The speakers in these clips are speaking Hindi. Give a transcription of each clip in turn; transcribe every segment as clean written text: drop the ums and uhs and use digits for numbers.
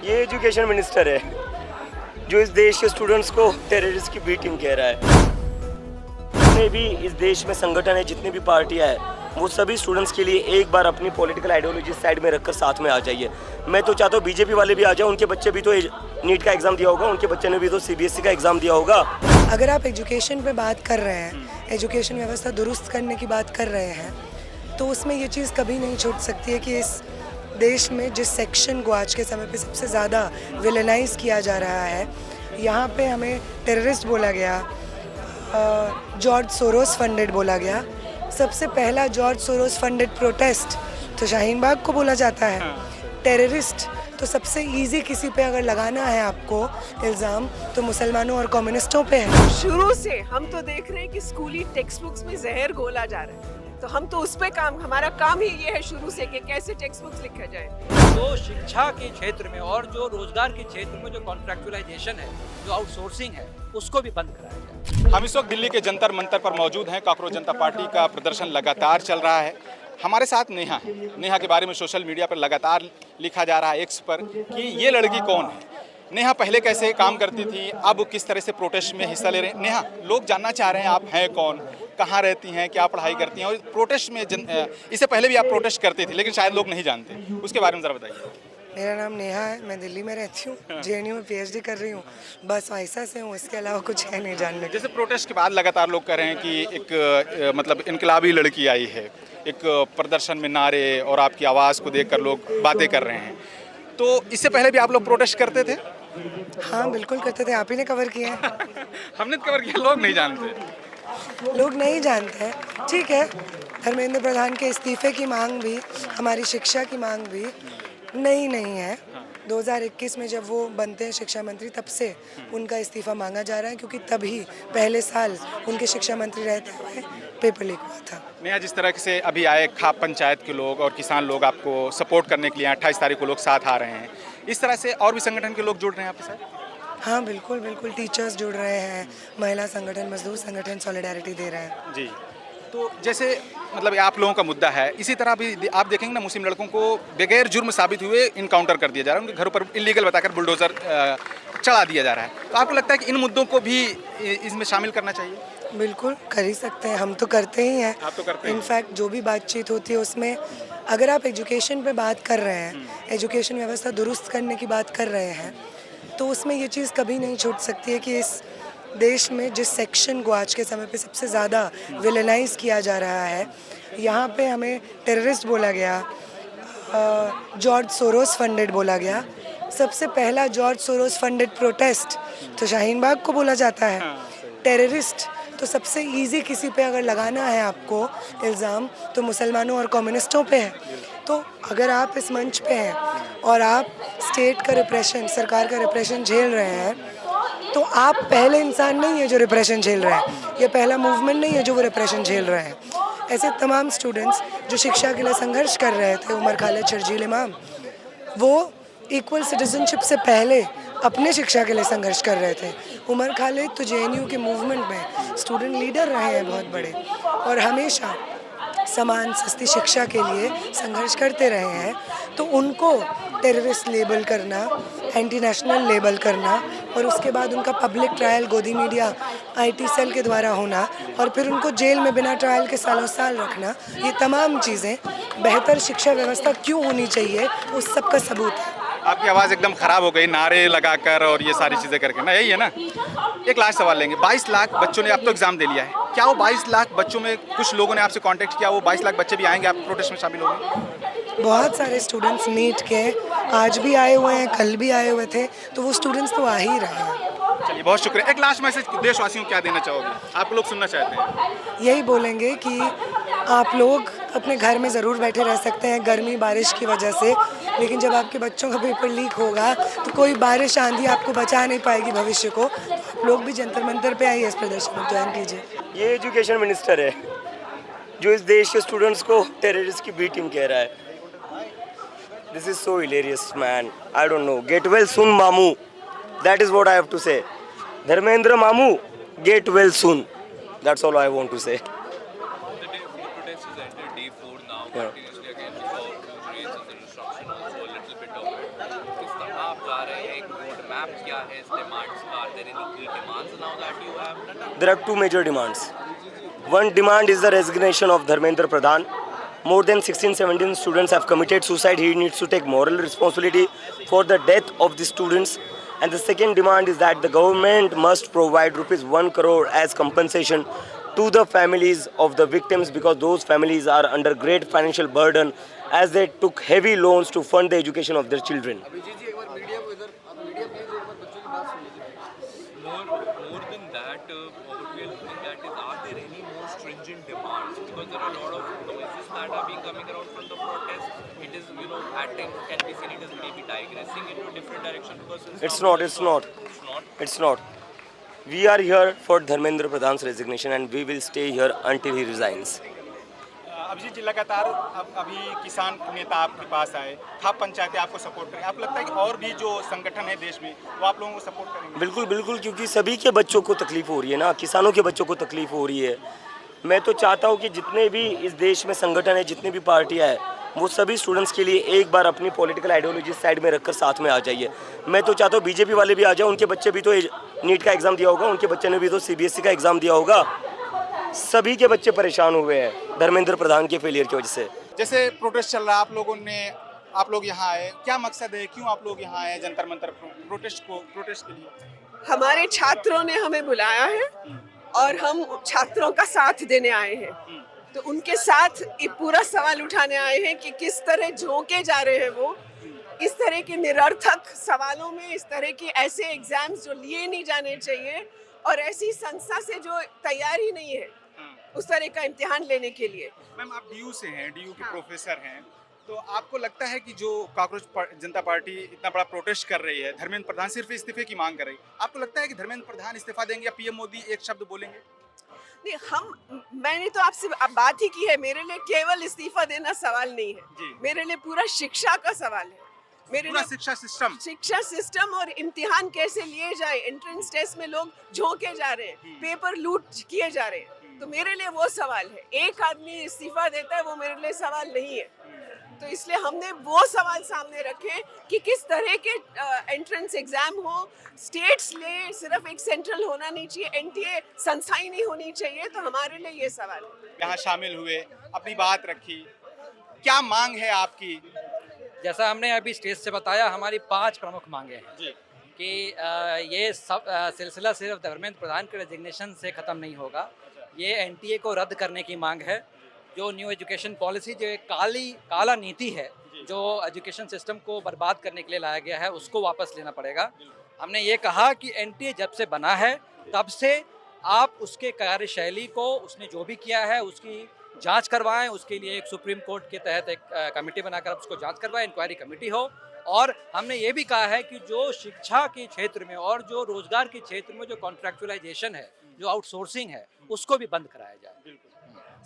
ये एजुकेशन मिनिस्टर है जो इस देश के स्टूडेंट्स को टेररिस्ट की बी टीम कह रहा है। जितने भी इस देश में संगठन है, जितनी भी पार्टियां हैं, वो सभी स्टूडेंट्स के लिए एक बार अपनी पॉलिटिकल आइडियोलॉजी साइड में रखकर साथ में आ जाइए। मैं तो चाहता हूँ बीजेपी वाले भी आ जाए, उनके बच्चे भी तो नीट का एग्ज़ाम दिया होगा, उनके बच्चे ने भी तो सीबीएसई का एग्ज़ाम दिया होगा। अगर आप एजुकेशन पे बात कर रहे हैं, एजुकेशन व्यवस्था दुरुस्त करने की बात कर रहे हैं, तो उसमें ये चीज़ कभी नहीं छूट सकती है कि इस देश में जिस सेक्शन को आज के समय पे सबसे ज़्यादा विलेनाइज किया जा रहा है, यहाँ पे हमें टेररिस्ट बोला गया, जॉर्ज सोरोस फंडेड बोला गया। सबसे पहला जॉर्ज सोरोस फंडेड प्रोटेस्ट तो शाहीन बाग को बोला जाता है। टेररिस्ट तो सबसे इजी किसी पे अगर लगाना है आपको इल्ज़ाम, तो मुसलमानों और कम्युनिस्टों पे है। शुरू से हम तो देख रहे हैं कि स्कूली टेक्स्ट बुक्स में जहर घोला जा रहा है, तो हम तो उस पे हमारा काम ही ये है शुरू से कि कैसे टेक्स्ट बुक्स लिखा जाए। तो शिक्षा के क्षेत्र में और जो रोजगार के क्षेत्र में जो कॉन्ट्रैक्चुअलाइजेशन है, जो आउटसोर्सिंग है, उसको भी बंद कराया जाए। हम इस वक्त दिल्ली के जंतर मंतर पर मौजूद हैं। कॉकरोच जनता पार्टी का प्रदर्शन लगातार चल रहा है। हमारे साथ नेहा है। नेहा के बारे में सोशल मीडिया पर लगातार लिखा जा रहा है एक्स पर कि ये लड़की कौन है। नेहा पहले कैसे काम करती थी, अब किस तरह से प्रोटेस्ट में हिस्सा ले रहे हैं। नेहा, लोग जानना चाह रहे हैं आप हैं कौन, कहाँ रहती हैं, क्या पढ़ाई करती हैं, और प्रोटेस्ट में इससे पहले भी आप प्रोटेस्ट करती थी, लेकिन शायद लोग नहीं जानते, उसके बारे में ज़रा बताइए। मेरा नाम नेहा है, मैं दिल्ली में रहती हूँ, जेएनयू में पीएचडी कर रही हूँ, बस वैसा से हूँ, इसके अलावा कुछ है नहीं जानने। जैसे प्रोटेस्ट के बाद लगातार लोग कह रहे हैं कि एक मतलब इनकलाबी लड़की आई है, एक प्रदर्शन में नारे और आपकी आवाज़ को देखकर लोग बातें कर रहे हैं, तो इससे पहले भी आप लोग प्रोटेस्ट करते थे? हाँ बिल्कुल करते थे, आप ही ने कवर किया है। हमने कवर किया, लोग नहीं जानते। लोग नहीं जानते हैं, ठीक है। धर्मेंद्र प्रधान के इस्तीफे की मांग भी, हमारी शिक्षा की मांग भी नहीं है। 2021 में जब वो बनते हैं शिक्षा मंत्री, तब से उनका इस्तीफा मांगा जा रहा है, क्योंकि तभी पहले साल उनके शिक्षा मंत्री रहते हुए पेपर लीक हुआ था। नेहा, जिस तरह से अभी आए खाप पंचायत के लोग और किसान लोग आपको सपोर्ट करने के लिए 28 तारीख को लोग साथ आ रहे हैं, इस तरह से और भी संगठन के लोग जुड़ रहे हैं आपके साथ? हाँ बिल्कुल, टीचर्स जुड़ रहे हैं, महिला संगठन, मजदूर संगठन सॉलिडारिटी दे रहे हैं। जी, तो जैसे मतलब आप लोगों का मुद्दा है, इसी तरह भी आप देखेंगे ना, मुस्लिम लड़कों को बगैर जुर्म साबित हुए इनकाउंटर कर दिया जा रहा है, उनके घरों पर इलीगल बताकर बुलडोज़र चढ़ा दिया जा रहा है। तो आपको लगता है कि इन मुद्दों को भी इसमें शामिल करना चाहिए? बिल्कुल कर ही सकते हैं, हम तो करते ही हैं। आप तो करते हैं। इनफैक्ट जो भी बातचीत होती है उसमें अगर आप एजुकेशन पे बात कर रहे हैं, एजुकेशन व्यवस्था दुरुस्त करने की बात कर रहे हैं, तो उसमें ये चीज़ कभी नहीं छूट सकती है कि इस देश में जिस सेक्शन को आज के समय पे सबसे ज़्यादा विलेनाइज किया जा रहा है, यहाँ पे हमें टेररिस्ट बोला गया, जॉर्ज सोरोस फंडेड बोला गया। सबसे पहला जॉर्ज सोरोस फंडेड प्रोटेस्ट तो शाहीन बाग को बोला जाता है। टेररिस्ट तो सबसे इजी किसी पे अगर लगाना है आपको इल्ज़ाम, तो मुसलमानों और कम्युनिस्टों पे है। तो अगर आप इस मंच पे हैं और आप स्टेट का रिप्रेशन, सरकार का रिप्रेशन झेल रहे हैं, तो आप पहले इंसान नहीं है जो रिप्रेशन झेल रहे हैं, ये पहला मूवमेंट नहीं है जो वो रिप्रेशन झेल रहे हैं। ऐसे तमाम स्टूडेंट्स जो शिक्षा के लिए संघर्ष कर रहे थे, उमर खालिद, शर्जील इमाम, वो इक्वल सिटीजनशिप से पहले अपने शिक्षा के लिए संघर्ष कर रहे थे। उमर खालिद तो जेएनयू के मूवमेंट में स्टूडेंट लीडर रहे हैं बहुत बड़े, और हमेशा समान सस्ती शिक्षा के लिए संघर्ष करते रहे हैं। तो उनको टेररिस्ट लेबल करना, एंटी नेशनल लेबल करना, और उसके बाद उनका पब्लिक ट्रायल गोदी मीडिया आईटी सेल के द्वारा होना, और फिर उनको जेल में बिना ट्रायल के सालों साल रखना, ये तमाम चीज़ें बेहतर शिक्षा व्यवस्था क्यों होनी चाहिए उस सब का सबूत है। आपकी आवाज़ एकदम ख़राब हो गई नारे लगाकर और ये सारी चीज़ें करके ना, यही है ना। एक लास्ट सवाल लेंगे, 22 लाख बच्चों ने अब तो एग्ज़ाम दे लिया है, क्या वो 22 लाख बच्चों में कुछ लोगों ने आपसे कांटेक्ट किया, वो 22 लाख बच्चे भी आएंगे, आप प्रोटेस्ट में शामिल होंगे? बहुत सारे स्टूडेंट्स नीट के आज भी आए हुए हैं, कल भी आए हुए थे, तो वो स्टूडेंट्स तो आ ही रहे हैं। चलिए, बहुत शुक्रिया। एक लास्ट मैसेज देशवासियों को क्या देना चाहोगे, आप लोग सुनना चाहते हैं? यही बोलेंगे कि आप लोग अपने घर में ज़रूर बैठे रह सकते हैं गर्मी बारिश की वजह से, लेकिन जब आपके बच्चों का पेपर लीक होगा तो कोई बारिश आंधी आपको बचा नहीं पाएगी भविष्य को। आप लोग भी जंतर मंतर पे आइए, इस प्रदर्शन में ज्वाइन कीजिए। ये एजुकेशन मिनिस्टर है जो इस देश के स्टूडेंट्स को टेररिस्ट की बी टीम कह रहा है। This is so hilarious man, I don't know. Get well soon मामू, that is what I have to say. Dharmendra मामू, get well soon, that's all I want to say. continuously again, we saw huge rains and the destruction also a little bit of it. किस तरह आप जा roadmap क्या है इस demands का? Are there any key demands now that you have done? There are two major demands. One demand is the resignation of Dharmendra Pradhan. More than 16-17 students have committed suicide. He needs to take moral responsibility for the death of the students. And the second demand is that the government must provide rupees 1 crore as compensation to the families of the victims, because those families are under great financial burden as they took heavy loans to fund the education of their children. More than that, what we are looking at is, are there any more stringent demands? Because there are a lot of noises that are being coming around from the protest. It is, at times can be seen it is maybe digressing into a different direction because It's not. We are here for Dharmendra Pradhan's resignation and we will stay here until he resigns. Abhijit जी, लगातार अभी किसान नेता आपके पास आए, खाप पंचायतें आपको सपोर्ट करें, आपको लगता है कि और भी जो संगठन है देश में वो आप लोगों को सपोर्ट करेंगे? बिल्कुल, क्योंकि सभी के बच्चों को तकलीफ हो रही है ना, किसानों के बच्चों को तकलीफ हो रही है। मैं तो चाहता हूँ कि जितने भी इस देश में संगठन है, जितने भी पार्टियाँ हैं, वो सभी स्टूडेंट्स के लिए एक बार अपनी पॉलिटिकल आइडियोलॉजी साइड में रखकर साथ में आ जाइए। मैं तो चाहता हूँ बीजेपी वाले भी आ जाए, उनके बच्चे भी तो नीट का एग्ज़ाम दिया होगा, उनके बच्चे ने भी तो सीबीएसई का एग्ज़ाम दिया होगा। सभी के बच्चे परेशान हुए हैं धर्मेंद्र प्रधान के फेलियर की वजह से। जैसे प्रोटेस्ट चल रहा है, आप लोग यहाँ आए, क्या मकसद है, क्यों आप लोग यहाँ आए जंतर मंतर प्रोटेस्ट के लिए? हमारे छात्रों ने हमें बुलाया है और हम छात्रों का साथ देने आए हैं। तो उनके साथ एक पूरा सवाल उठाने आए हैं कि किस तरह झोंके जा रहे हैं वो इस तरह के निरर्थक सवालों में, इस तरह के ऐसे एग्जाम्स जो लिए नहीं जाने चाहिए और ऐसी संस्था से जो तैयार ही नहीं है उस तरह का इम्तिहान लेने के लिए। मैम, आप डीयू से हैं, डीयू के प्रोफेसर हैं, तो आपको लगता है कि जो कांग्रेस जनता पार्टी इतना बड़ा प्रोटेस्ट कर रही है, धर्मेंद्र प्रधान सिर्फ इस्तीफे की मांग कर रही है, आपको लगता है कि धर्मेंद्र प्रधान इस्तीफा देंगे या पीएम मोदी एक शब्द बोलेंगे? नहीं, मैंने तो आपसे बात ही की है। मेरे लिए केवल इस्तीफा देना सवाल नहीं है, मेरे लिए पूरा शिक्षा का सवाल है। मेरे लिए शिक्षा सिस्टम और इम्तिहान कैसे लिए जाए। एंट्रेंस टेस्ट में लोग झोंके जा रहे हैं, पेपर लूट किए जा रहे हैं, तो मेरे लिए वो सवाल है। एक आदमी इस्तीफा देता है वो मेरे लिए सवाल नहीं है। तो इसलिए हमने वो सवाल सामने रखे कि किस तरह के एंट्रेंस एग्जाम हो, स्टेट्स ले, सिर्फ एक सेंट्रल होना नहीं चाहिए, एनटीए संस्था ही नहीं होनी चाहिए। तो हमारे लिए ये सवाल है। यहाँ शामिल हुए, अपनी बात रखी, क्या मांग है आपकी? जैसा हमने अभी स्टेज से बताया, हमारी 5 प्रमुख मांगे हैं कि ये सब सिलसिला सिर्फ धर्मेंद्र प्रधान के रेजिग्नेशन से ख़त्म नहीं होगा। ये एनटीए को रद्द करने की मांग है। जो न्यू एजुकेशन पॉलिसी, जो एक काला नीति है जो एजुकेशन सिस्टम को बर्बाद करने के लिए लाया गया है, उसको वापस लेना पड़ेगा। हमने ये कहा कि एनटीए जब से बना है तब से आप उसके कार्यशैली को, उसने जो भी किया है उसकी जांच करवाएं। उसके लिए एक सुप्रीम कोर्ट के तहत एक कमेटी बनाकर उसको जांच करवाएं, इंक्वायरी कमेटी हो। और हमने ये भी कहा है कि जो शिक्षा के क्षेत्र में और जो रोजगार के क्षेत्र में जो कॉन्ट्रैक्चुअलाइजेशन है, जो आउटसोर्सिंग है, उसको भी बंद कराया जाए।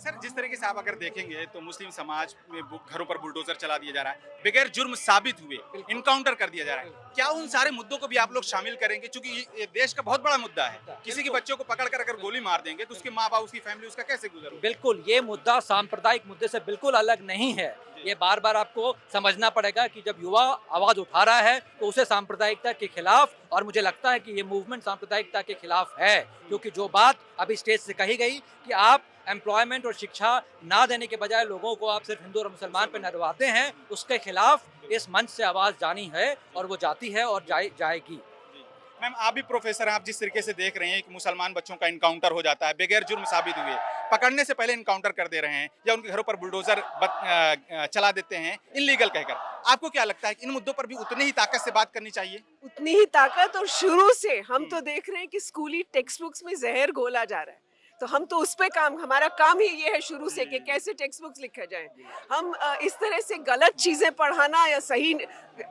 सर, जिस तरीके से आप अगर देखेंगे तो मुस्लिम समाज में घरों पर बुलडोजर चला दिया जा रहा है, बगैर जुर्म साबित हुए इनकाउंटर कर दिया जा रहा है, क्या उन सारे मुद्दों को भी आप लोग शामिल करेंगे? क्योंकि ये देश का बहुत बड़ा मुद्दा है। किसी के बच्चों को पकड़ कर अगर गोली मार देंगे तो उसके माँ बाप, उसकी फैमिली, उसका कैसे गुजर? बिल्कुल, ये मुद्दा सांप्रदायिक मुद्दे से बिल्कुल अलग नहीं है। ये बार बार आपको समझना पड़ेगा कि जब युवा आवाज उठा रहा है तो उसे सांप्रदायिकता के खिलाफ, और मुझे लगता है कि ये मूवमेंट सांप्रदायिकता के खिलाफ है, क्योंकि जो बात अभी स्टेज से कही गई कि आप एम्प्लॉयमेंट और शिक्षा ना देने के बजाय लोगों को आप सिर्फ हिंदू और मुसलमान पे नरवाते हैं, उसके खिलाफ इस मंच से आवाज़ जानी है और वो जाती है और जाएगी। मैम, आप भी प्रोफेसर हैं, आप जिस तरीके से देख रहे हैं कि मुसलमान बच्चों का इनकाउंटर हो जाता है, बगैर जुर्म साबित हुए, पकड़ने से पहले इनकाउंटर कर दे रहे हैं या उनके घरों पर बुलडोजर चला देते हैं इनलीगल कहकर, आपको क्या लगता है कि इन मुद्दों पर भी उतनी ही ताकत से बात करनी चाहिए? उतनी ही ताकत, और शुरू से हम तो देख रहे हैं कि स्कूली टेक्स्ट बुक्स में जहर घोला जा रहा है। तो हम तो उस पे हमारा काम ही ये है शुरू से कि कैसे टेक्स्ट बुक्स लिखा जाए। हम इस तरह से गलत चीजें पढ़ाना या सही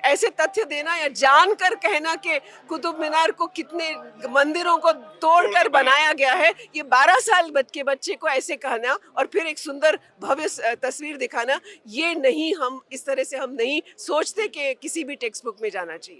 ऐसे तथ्य देना या जानकर कहना कि कुतुब मीनार को कितने मंदिरों को तोड़कर बनाया गया है, ये 12 साल के बच्चे को ऐसे कहना और फिर एक सुंदर भव्य तस्वीर दिखाना, ये नहीं, हम इस तरह से हम नहीं सोचते कि किसी भी टेक्स्ट बुक में जाना चाहिए।